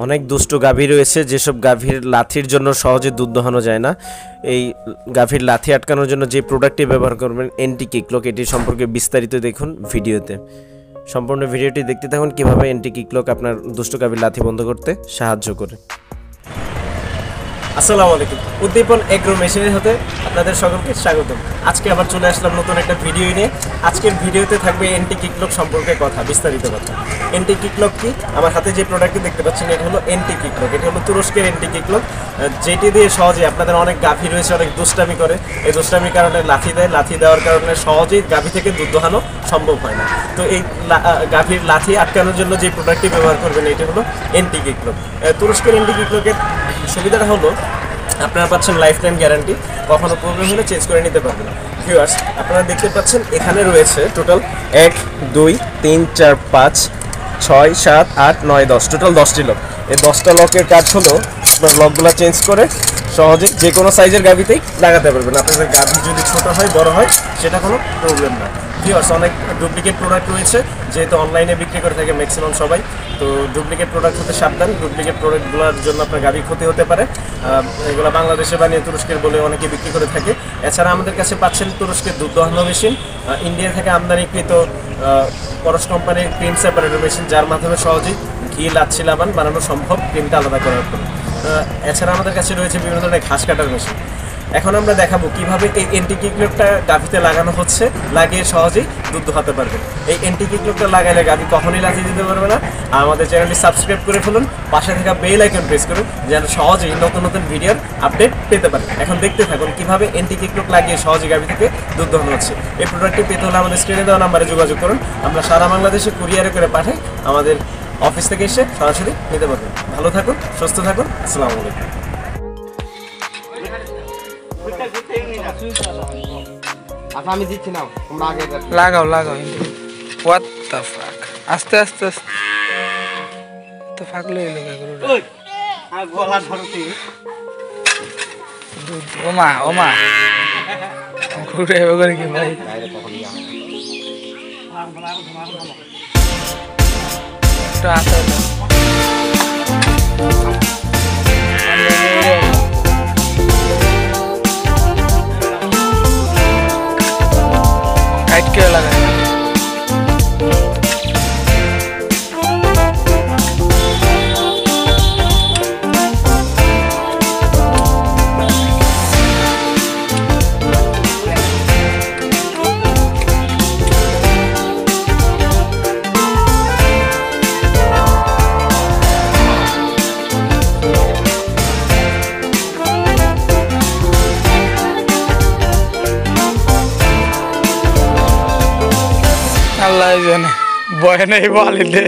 অনেক দুষ্ট গাভী রয়েছে যেসব গাভীর লাথির জন্য সহজে দুধ দোহানো যায় না। এই গাভীর লাথি আটকানোর জন্য যে প্রোডাক্টটি ব্যবহার করবেন এন্টি কিকলক, এটি সম্পর্কে বিস্তারিত দেখুন ভিডিওতে। সম্পূর্ণ ভিডিওটি দেখতে থাকুন কিভাবে এন্টি কিকলক আপনার দুষ্ট গাভীর লাথি বন্ধ করতে সাহায্য করে। আসসালামু আলাইকুম, উদ্দীপন এগ্রো মেশিনের হতে আপনাদের সকলকে স্বাগতম। আজকে আবার চলে আসলাম নতুন একটা ভিডিও নিয়ে। আজকের ভিডিওতে থাকবে এন্টি কিকলক সম্পর্কে কথা, বিস্তারিত কথা। এন্টি কিকলক কি? আমার হাতে যে প্রোডাক্টটি দেখতে পাচ্ছেন এটা হলো এন্টি কিকলক। এটা হলো তুরস্কের এন্টি কিকলক, যেটি দিয়ে সহজে আপনাদের অনেক গাভী রয়েছে অনেক দুষ্টামি করে, এই দুষ্টামির কারণে লাথি দেয়, লাথি দেওয়ার কারণে সহজেই গাভী থেকে দুধ দোহানো সম্ভব হয় না। তো এই গাভীর লাথি আটকানোর জন্য যে প্রোডাক্টটি ব্যবহার করবেন এটি হলো এন্টি কিকলক। তুরস্কের এন্টি কিকলকের সুবিধাটা হলো আপনারা পাচ্ছেন লাইফ টাইম গ্যারান্টি, কখনো প্রবলেম হলে চেঞ্জ করে নিতে পারবেন। ভিউয়ার্স, আপনারা দেখতে পাচ্ছেন এখানে রয়েছে টোটাল 1 2 3 4 5 6 7 8 9 10, টোটাল 10টি লক। এই 10টা লকের কাজ হলো আপনার লকগুলো চেঞ্জ করে সহজে যে কোনো সাইজের গাভীতেই লাগাতে পারবেন। আপনাদের গাভী যদি ছোট হয় বড় হয় সেটা কোনো প্রবলেম না। ভিউয়ার্স, অনেক ডুপ্লিকেট প্রোডাক্ট রয়েছে, যেহেতু অনলাইনে বিক্রি করে থাকে ম্যাক্সিমাম সবাই, তো ডুপ্লিকেট প্রোডাক্ট হতে সাবধান। ডুপ্লিকেট প্রোডাক্টগুলোর জন্য আপনার গাভী ক্ষতি হতে পারে। এগুলো বাংলাদেশে বানিয়ে তুরস্কের বলে অনেকে বিক্রি করে থাকে। এছাড়া আমাদের কাছে পাচ্ছেন তুরস্কের দুধ দোহানো মেশিন, ইন্ডিয়া থেকে আমদানিকৃত পরশ কোম্পানির ক্রিম সেপারেটর মেশিন, যার মাধ্যমে সহজেই ঘি, লাচ্ছি, লাবান বানানো সম্ভব ক্রিমটা আলাদা করার পর। এছাড়া আমাদের কাছে রয়েছে বিভিন্ন ধরনের ঘাস কাটার মেশিন। এখন আমরা দেখাবো কিভাবে এই এন্টি কিকলকটা গাভীতে লাগানো হচ্ছে, লাগিয়ে সহজেই দুধ দোহাতে পারবেন। এই এন্টি কিকলকটা লাগালে গাভী কখনোই লাথি দিতে পারবে না। আমাদের চ্যানেলটি সাবস্ক্রাইব করে ফেলুন, পাশে থাকা বেল আইকন প্রেস করুন যেন সহজেই নতুন নতুন ভিডিওর আপডেট পেতে পারেন। এখন দেখতে থাকুন কিভাবে এন্টি কিকলক লাগিয়ে সহজেই গাভী থেকে দুধ দোহানো হচ্ছে। এই প্রোডাক্টটি পেতে হলে আমাদের স্ক্রিনে দেওয়া নাম্বারে যোগাযোগ করুন। আমরা সারা বাংলাদেশে কুরিয়ারে করে পাঠাই, আমাদের অফিস থেকে এসে সরাসরি নিতে পারবেন। ভালো থাকুন, সুস্থ থাকুন, আসসালামু আলাইকুম। আচ্ছা, আমি দিচ্ছি না, তোমরা আগে লাগাও লাগাও। হোয়াট দ্য ফাক, আস্তে আস্তে আস্তে তো ফাক লই লাগা গরু। ওই আর গলা ধরতে ওমা ওমা ঘুরে ওগরে কি ভাই বাইরে কখন যা তো আসলে टाइट क्यों लगा है? अल्लाह जाने बॉय नहीं वाले दे।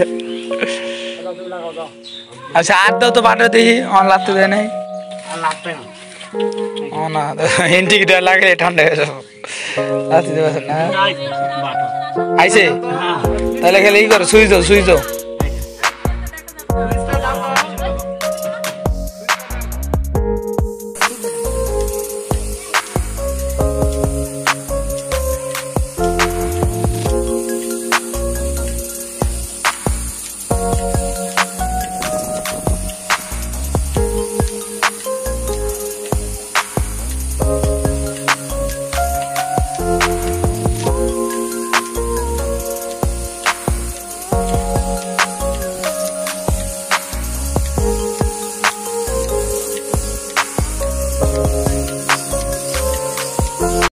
अच्छा आज दो तो बांट दे ही ऑन लाते दे नहीं লাগবে না। ऑन ना हिंदी की डर लगे ठंडे है सब लाते दे बस ना ऐसे ताले के लिए करो सुई दो